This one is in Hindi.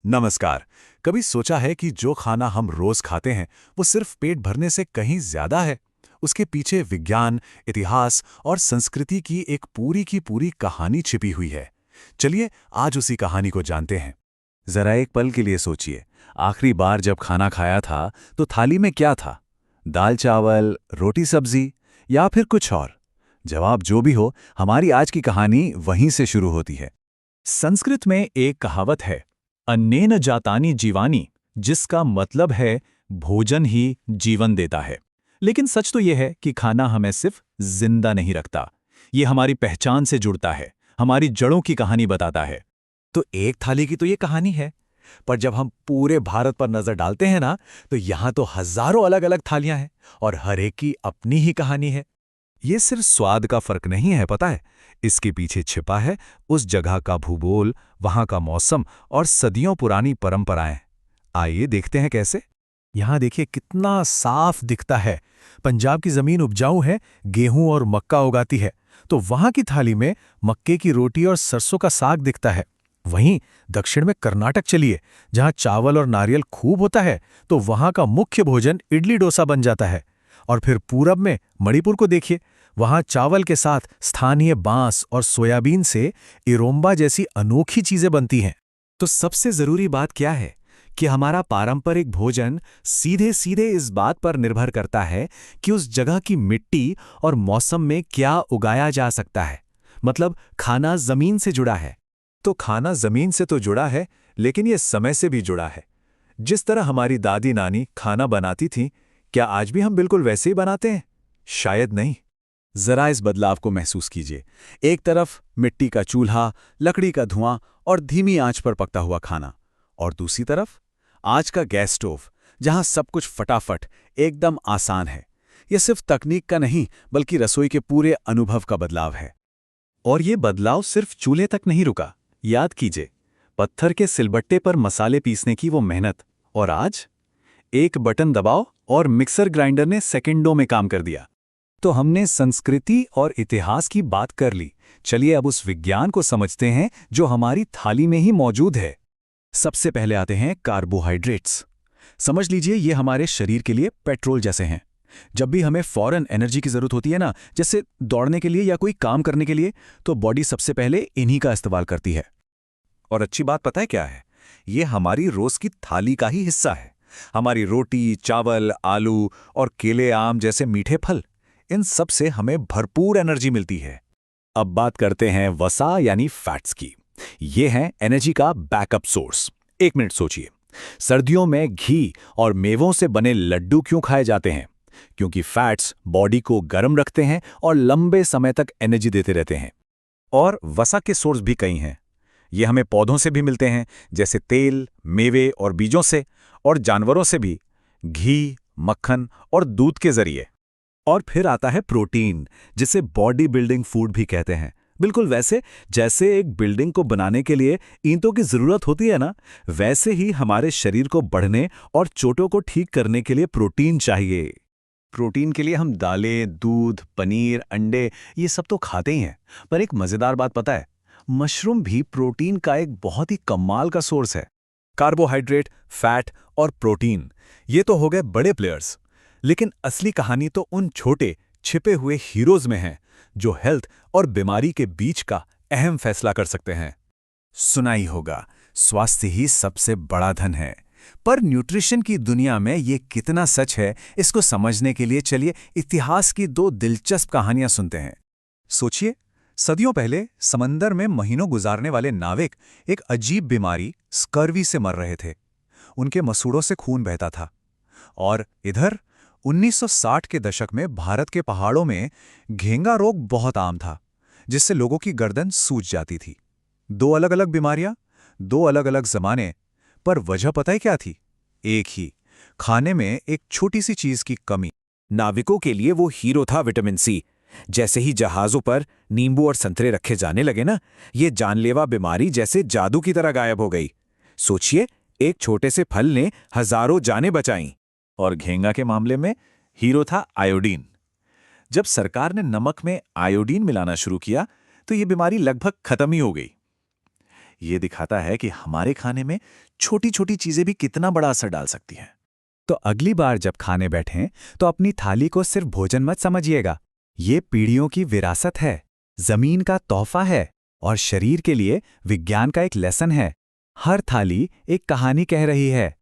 नमस्कार। कभी सोचा है कि जो खाना हम रोज खाते हैं वो सिर्फ पेट भरने से कहीं ज्यादा है। उसके पीछे विज्ञान, इतिहास और संस्कृति की एक पूरी की पूरी कहानी छिपी हुई है। चलिए आज उसी कहानी को जानते हैं। जरा एक पल के लिए सोचिए, आखिरी बार जब खाना खाया था तो थाली में क्या था? दाल चावल, रोटी सब्जी या फिर कुछ और? जवाब जो भी हो, हमारी आज की कहानी वहीं से शुरू होती है। संस्कृत में एक कहावत है, अन्नेन जातानि जीवानि, जिसका मतलब है भोजन ही जीवन देता है। लेकिन सच तो यह है कि खाना हमें सिर्फ जिंदा नहीं रखता, ये हमारी पहचान से जुड़ता है, हमारी जड़ों की कहानी बताता है। तो एक थाली की तो ये कहानी है, पर जब हम पूरे भारत पर नजर डालते हैं ना, तो यहाँ तो हजारों अलग अलग थालियां हैं और हर एक की अपनी ही कहानी है। ये सिर्फ स्वाद का फर्क नहीं है, पता है, इसके पीछे छिपा है उस जगह का भूगोल, वहां का मौसम और सदियों पुरानी परंपराएं। आइए देखते हैं कैसे। यहाँ देखिए कितना साफ दिखता है। पंजाब की जमीन उपजाऊ है, गेहूं और मक्का उगाती है, तो वहां की थाली में मक्के की रोटी और सरसों का साग दिखता है। वहीं दक्षिण में कर्नाटक चलिए, जहां चावल और नारियल खूब होता है, तो वहां का मुख्य भोजन इडली डोसा बन जाता है। और फिर पूरब में मणिपुर को देखिए, वहां चावल के साथ स्थानीय बांस और सोयाबीन से इरोम्बा जैसी अनोखी चीजें बनती हैं। तो सबसे जरूरी बात क्या है कि हमारा पारंपरिक भोजन सीधे सीधे इस बात पर निर्भर करता है कि उस जगह की मिट्टी और मौसम में क्या उगाया जा सकता है। मतलब खाना जमीन से जुड़ा है। तो खाना जमीन से तो जुड़ा है, लेकिन ये समय से भी जुड़ा है। जिस तरह हमारी दादी नानी खाना बनाती थी, क्या आज भी हम बिल्कुल वैसे ही बनाते हैं? शायद नहीं। जरा इस बदलाव को महसूस कीजिए। एक तरफ मिट्टी का चूल्हा, लकड़ी का धुआं और धीमी आंच पर पकता हुआ खाना, और दूसरी तरफ आज का गैस स्टोव, जहां सब कुछ फटाफट एकदम आसान है। यह सिर्फ तकनीक का नहीं, बल्कि रसोई के पूरे अनुभव का बदलाव है। और ये बदलाव सिर्फ चूल्हे तक नहीं रुका। याद कीजिए, पत्थर के सिलबट्टे पर मसाले पीसने की वो मेहनत, और आज एक बटन दबाओ और मिक्सर ग्राइंडर ने सेकंडों में काम कर दिया। तो हमने संस्कृति और इतिहास की बात कर ली। चलिए अब उस विज्ञान को समझते हैं जो हमारी थाली में ही मौजूद है। सबसे पहले आते हैं कार्बोहाइड्रेट्स। समझ लीजिए ये हमारे शरीर के लिए पेट्रोल जैसे हैं। जब भी हमें फौरन एनर्जी की जरूरत होती है ना, जैसे दौड़ने के लिए या कोई काम करने के लिए, तो बॉडी सबसे पहले इन्हीं का इस्तेमाल करती है। और अच्छी बात पता है क्या है? ये हमारी रोज की थाली का ही हिस्सा है। हमारी रोटी, चावल, आलू और केले, आम जैसे मीठे फल, इन सब से हमें भरपूर एनर्जी मिलती है। अब बात करते हैं वसा यानी फैट्स की। ये हैं एनर्जी का बैकअप सोर्स। एक मिनट सोचिए, सर्दियों में घी और मेवों से बने लड्डू क्यों खाए जाते हैं? क्योंकि फैट्स बॉडी को गर्म रखते हैं और लंबे समय तक एनर्जी देते रहते हैं। और वसा के सोर्स भी कई हैं। ये हमें पौधों से भी मिलते हैं, जैसे तेल, मेवे और बीजों से, और जानवरों से भी, घी, मक्खन और दूध के जरिए। और फिर आता है प्रोटीन, जिसे बॉडी बिल्डिंग फूड भी कहते हैं। बिल्कुल वैसे जैसे एक बिल्डिंग को बनाने के लिए ईंटों की जरूरत होती है ना, वैसे ही हमारे शरीर को बढ़ने और चोटों को ठीक करने के लिए प्रोटीन चाहिए। प्रोटीन के लिए हम दालें, दूध, पनीर, अंडे, ये सब तो खाते ही हैं। पर एक मजेदार बात पता है, मशरूम भी प्रोटीन का एक बहुत ही कमाल का सोर्स है। कार्बोहाइड्रेट, फैट और प्रोटीन, ये तो हो गए बड़े प्लेयर्स। लेकिन असली कहानी तो उन छोटे छिपे हुए हीरोज में है, जो हेल्थ और बीमारी के बीच का अहम फैसला कर सकते हैं। सुना ही होगा, स्वास्थ्य ही सबसे बड़ा धन है। पर न्यूट्रिशन की दुनिया में ये कितना सच है, इसको समझने के लिए चलिए इतिहास की दो दिलचस्प कहानियां सुनते हैं। सोचिए, सदियों पहले समंदर में महीनों गुजारने वाले नाविक एक अजीब बीमारी स्कर्वी से मर रहे थे। उनके मसूड़ों से खून बहता था। और इधर 1960 के दशक में भारत के पहाड़ों में घेंगा रोग बहुत आम था, जिससे लोगों की गर्दन सूज जाती थी। दो अलग अलग बीमारियां, दो अलग अलग जमाने, पर वजह पता है क्या थी? एक ही, खाने में एक छोटी सी चीज की कमी। नाविकों के लिए वो हीरो था विटामिन सी। जैसे ही जहाजों पर नींबू और संतरे रखे जाने लगे ना, ये जानलेवा बीमारी जैसे जादू की तरह गायब हो गई। सोचिए, एक छोटे से फल ने हजारों जानें बचाईं। और घेंगा के मामले में हीरो था आयोडीन। जब सरकार ने नमक में आयोडीन मिलाना शुरू किया, तो ये बीमारी लगभग खत्म ही हो गई। ये दिखाता है कि हमारे खाने में छोटी छोटी चीजें भी कितना बड़ा असर डाल सकती हैं। तो अगली बार जब खाने बैठें तो अपनी थाली को सिर्फ भोजन मत समझिएगा। ये पीढ़ियों की विरासत है, जमीन का तोहफा है और शरीर के लिए विज्ञान का एक लेसन है। हर थाली एक कहानी कह रही है।